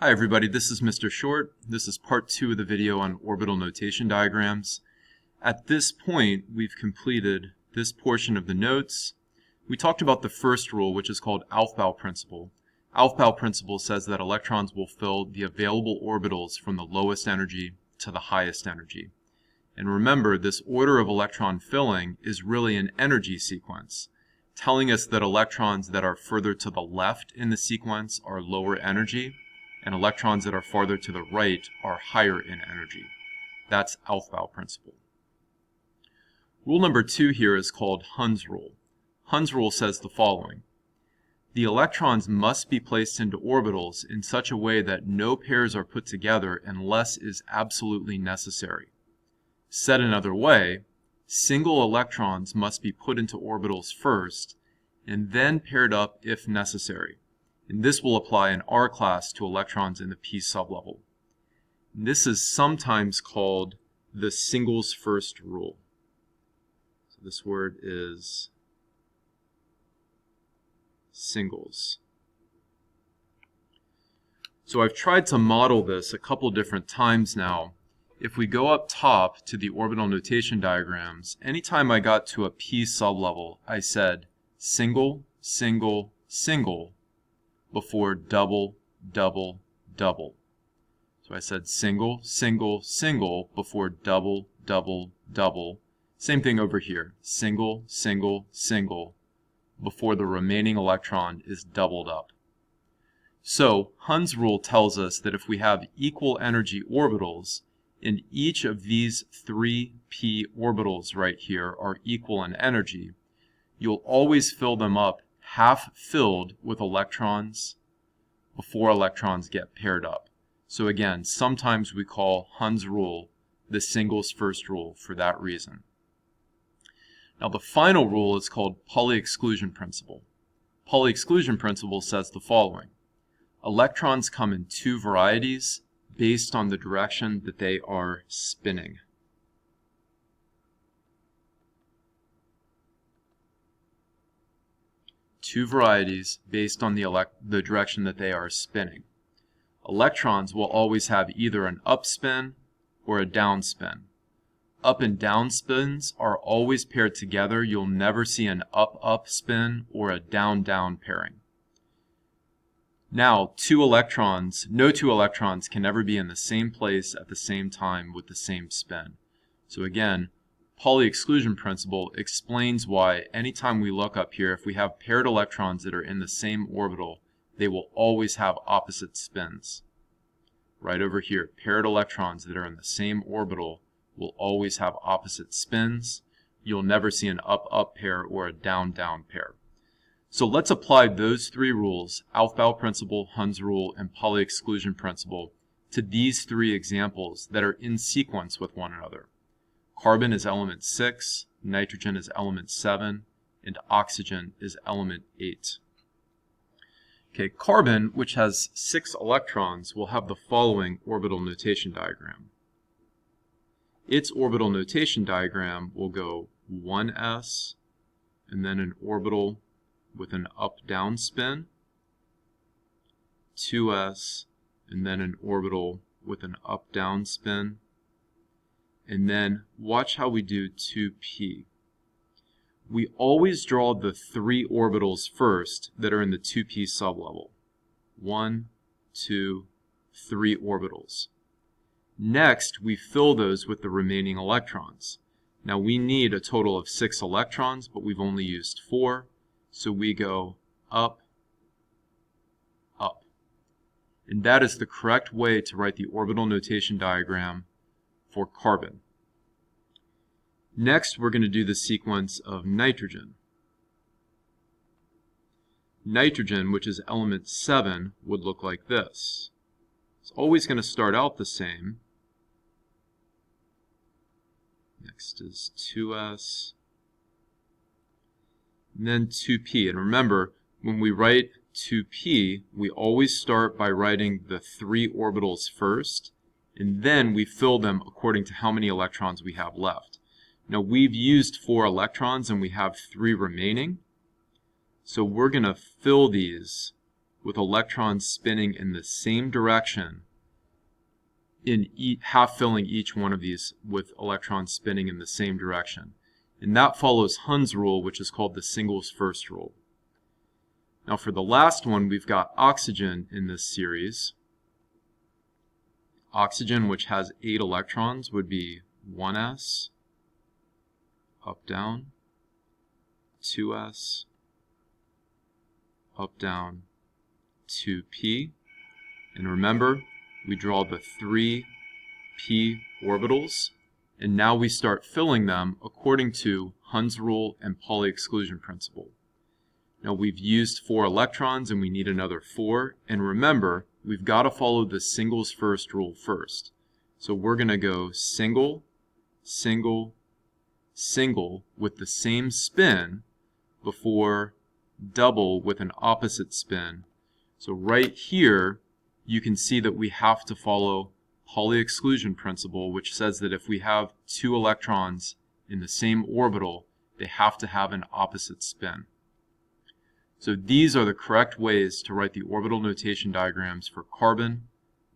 Hi everybody, this is Mr. Short. This is part 2 of the video on orbital notation diagrams. At this point, we've completed this portion of the notes. We talked about the first rule, which is called Aufbau Principle. Aufbau Principle says that electrons will fill the available orbitals from the lowest energy to the highest energy. And remember, this order of electron filling is really an energy sequence, telling us that electrons that are further to the left in the sequence are lower energy, and electrons that are farther to the right are higher in energy. That's Aufbau Principle. Rule number 2 here is called Hunds Rule. Hunds Rule says the following: the electrons must be placed into orbitals in such a way that no pairs are put together unless is absolutely necessary. Said another way, single electrons must be put into orbitals first and then paired up if necessary. And this will apply in our class to electrons in the p sublevel. This is sometimes called the singles first rule. So this word is singles. So I've tried to model this a couple different times now. If we go up top to the orbital notation diagrams, anytime I got to a p sublevel, I said single, single, single before double, double, double. So I said single, single, single before double, double, double. Same thing over here. Single, single, single before the remaining electron is doubled up. So Hunds rule tells us that if we have equal energy orbitals, and each of these 3p orbitals right here are equal in energy, you'll always fill them up half filled with electrons before electrons get paired up. So again, sometimes we call Hunds rule the singles first rule for that reason. Now the final rule is called Pauli exclusion principle. Pauli exclusion principle says the following: electrons come in two varieties based on the direction that they are spinning. Two varieties based on the direction that they are spinning. Electrons will always have either an up spin or a down spin. Up and down spins are always paired together. You'll never see an up-up spin or a down-down pairing. Now, no two electrons can ever be in the same place at the same time with the same spin. So again, Pauli exclusion principle explains why anytime we look up here, if we have paired electrons that are in the same orbital, they will always have opposite spins. Right over here, paired electrons that are in the same orbital will always have opposite spins. You'll never see an up-up pair or a down-down pair. So let's apply those three rules, Aufbau Principle, Hunds Rule, and Pauli exclusion principle, to these three examples that are in sequence with one another. Carbon is element 6, nitrogen is element 7, and oxygen is element 8. Okay, carbon, which has 6 electrons, will have the following orbital notation diagram. Its orbital notation diagram will go 1s, and then an orbital with an up-down spin, 2s, and then an orbital with an up-down spin, and then watch how we do 2p. We always draw the 3 orbitals first that are in the 2p sublevel. 1, 2, 3 orbitals. Next, we fill those with the remaining electrons. Now we need a total of 6 electrons, but we've only used 4. So we go up, up. And that is the correct way to write the orbital notation diagram for carbon. Next, we're going to do the sequence of nitrogen. Nitrogen, which is element 7, would look like this. It's always going to start out the same. Next is 2s. And then 2p. And remember, when we write 2p, we always start by writing the 3 orbitals first, and then we fill them according to how many electrons we have left. Now we've used 4 electrons and we have 3 remaining, so we're going to fill these with electrons spinning in the same direction, half filling each one of these with electrons spinning in the same direction. And that follows Hunds Rule, which is called the singles first rule. Now for the last one, we've got oxygen in this series. Oxygen, which has 8 electrons, would be 1s, up, down, 2s, up, down, 2p. And remember, we draw the 3 p orbitals, and now we start filling them according to Hunds Rule and Pauli exclusion principle. Now we've used 4 electrons and we need another 4, and remember, we've got to follow the singles first rule first. So we're going to go single, single, single with the same spin before double with an opposite spin. So right here, you can see that we have to follow Pauli exclusion principle, which says that if we have 2 electrons in the same orbital, they have to have an opposite spin. So these are the correct ways to write the orbital notation diagrams for carbon,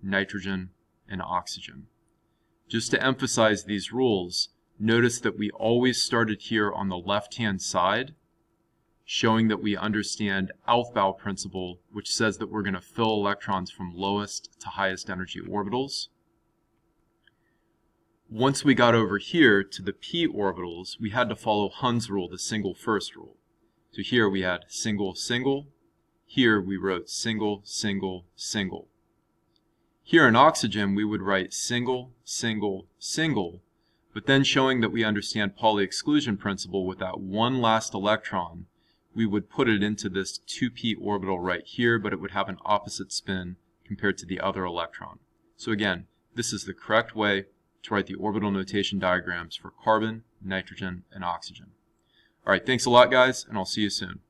nitrogen, and oxygen. Just to emphasize these rules, notice that we always started here on the left-hand side, showing that we understand Aufbau Principle, which says that we're going to fill electrons from lowest to highest energy orbitals. Once we got over here to the p orbitals, we had to follow Hunds Rule, the single first rule. So here we had single, single. Here we wrote single, single, single. Here in oxygen, we would write single, single, single, but then showing that we understand Pauli exclusion principle with that one last electron, we would put it into this 2p orbital right here, but it would have an opposite spin compared to the other electron. So again, this is the correct way to write the orbital notation diagrams for carbon, nitrogen, and oxygen. All right, thanks a lot, guys, and I'll see you soon.